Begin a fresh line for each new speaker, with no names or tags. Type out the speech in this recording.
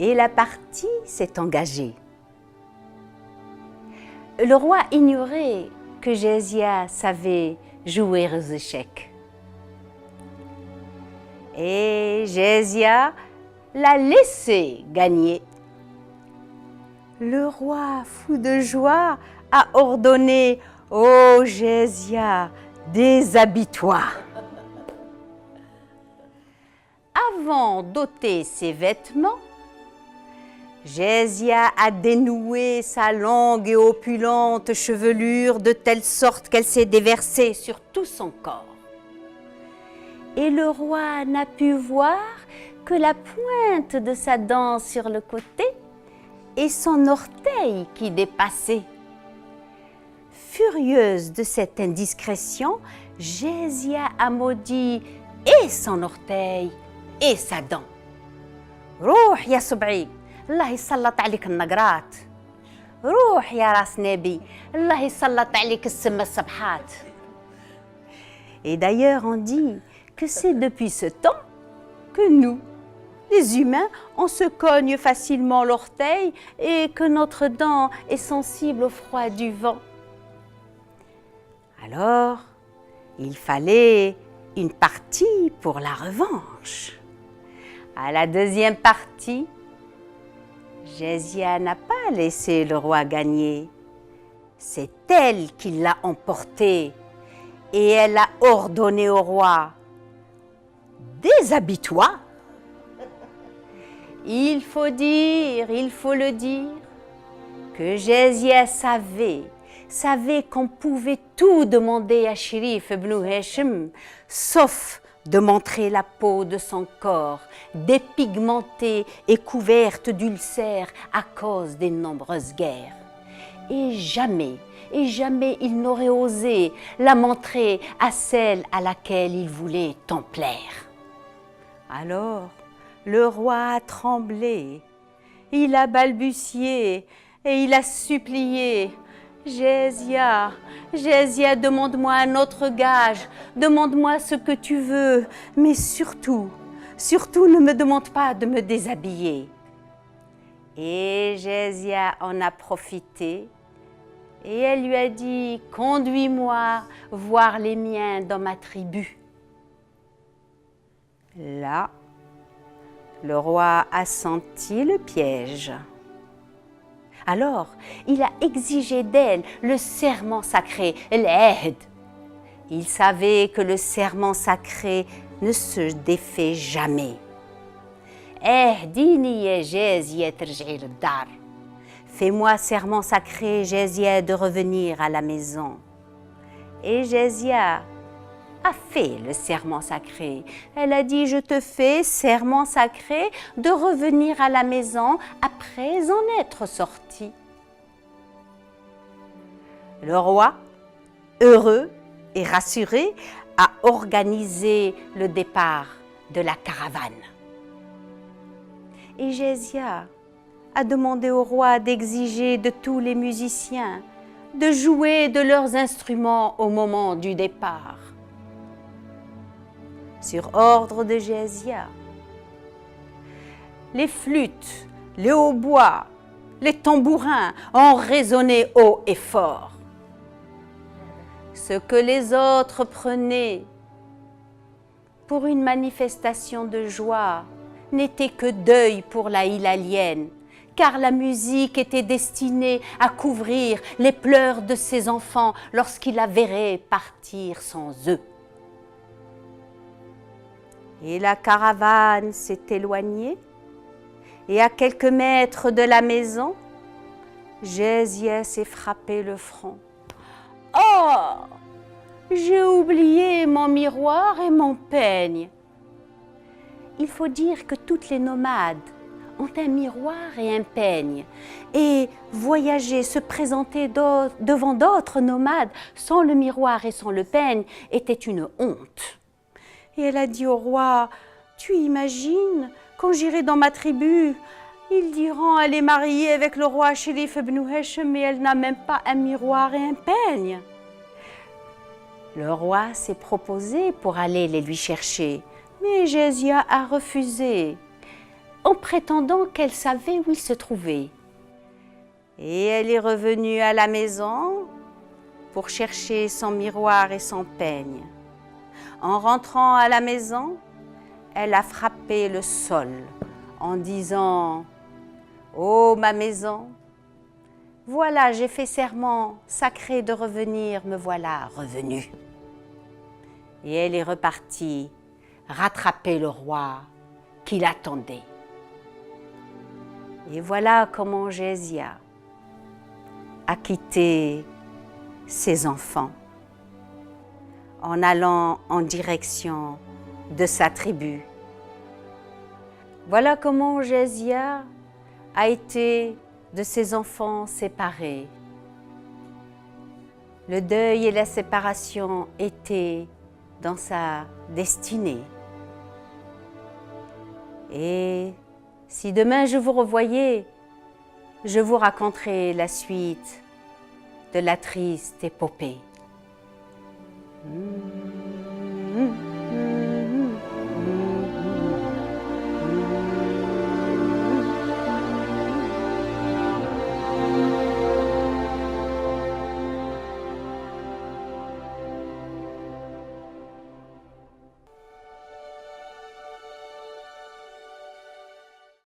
Et la partie s'est engagée. Le roi ignorait que Jésia savait jouer aux échecs. Et Jésia l'a laissé gagner. Le roi, fou de joie, a ordonné « Oh Jésia, déshabille-toi !» Avant d'ôter ses vêtements, Jésia a dénoué sa longue et opulente chevelure de telle sorte qu'elle s'est déversée sur tout son corps. Et le roi n'a pu voir que la pointe de sa dent sur le côté et son orteil qui dépassait. Furieuse de cette indiscrétion, Jésia a maudit et son orteil et sa dent. « Rouh ya sub'i, Allah ysallat alik al-nagrat. Rouh ya ras nabi, Allah ysallat alik al-sema sabhat. » Et d'ailleurs on dit que c'est depuis ce temps que nous, les humains, on se cogne facilement l'orteil et que notre dent est sensible au froid du vent. Alors, il fallait une partie pour la revanche. À la deuxième partie, Jésia n'a pas laissé le roi gagner. C'est elle qui l'a emporté et elle a ordonné au roi « Déshabille-toi !» Il faut le dire, que Jésia savait qu'on pouvait tout demander à Chérif ibn Hachim, sauf de montrer la peau de son corps, dépigmentée et couverte d'ulcères à cause des nombreuses guerres. Et jamais il n'aurait osé la montrer à celle à laquelle il voulait tant plaire. Alors, le roi a tremblé, il a balbutié et il a supplié « Jésia, Jésia, demande-moi un autre gage, demande-moi ce que tu veux, mais surtout ne me demande pas de me déshabiller. » Et Jésia en a profité et elle lui a dit « Conduis-moi voir les miens dans ma tribu. » Là, le roi a senti le piège. Alors, il a exigé d'elle le serment sacré, l'Ahd. Il savait que le serment sacré ne se défait jamais. Ahdini ya Jésia terji'i lid-dar. Fais-moi serment sacré, Jésia, de revenir à la maison. Et Jésia a fait le serment sacré. Elle a dit « Je te fais serment sacré de revenir à la maison après en être sorti. » Le roi, heureux et rassuré, a organisé le départ de la caravane. Et Jésia a demandé au roi d'exiger de tous les musiciens de jouer de leurs instruments au moment du départ. Sur ordre de Jésia, les flûtes, les hautbois, les tambourins ont résonné haut et fort. Ce que les autres prenaient pour une manifestation de joie n'était que deuil pour la Hilalienne, car la musique était destinée à couvrir les pleurs de ses enfants lorsqu'ils la verraient partir sans eux. Et la caravane s'est éloignée, et à quelques mètres de la maison, Jésia s'est frappé le front. « Oh, j'ai oublié mon miroir et mon peigne !» Il faut dire que toutes les nomades ont un miroir et un peigne, et voyager, se présenter devant d'autres nomades sans le miroir et sans le peigne était une honte. Et elle a dit au roi, « Tu imagines, quand j'irai dans ma tribu, ils diront elle est mariée avec le roi Chérif ibn Hachim, mais elle n'a même pas un miroir et un peigne. » Le roi s'est proposé pour aller les lui chercher, mais Jésia a refusé. en prétendant qu'elle savait où il se trouvait. Et elle est revenue à la maison pour chercher son miroir et son peigne. En rentrant à la maison, elle a frappé le sol en disant « Oh ma maison, voilà, j'ai fait serment sacré de revenir, me voilà revenue. » Et elle est repartie rattraper le roi qui l'attendait. Et voilà comment Gésia a quitté ses enfants en allant en direction de sa tribu. Voilà comment Gésia a été de ses enfants séparés. Le deuil et la séparation étaient dans sa destinée. Et si demain je vous revoyais, je vous raconterai la suite de la triste épopée.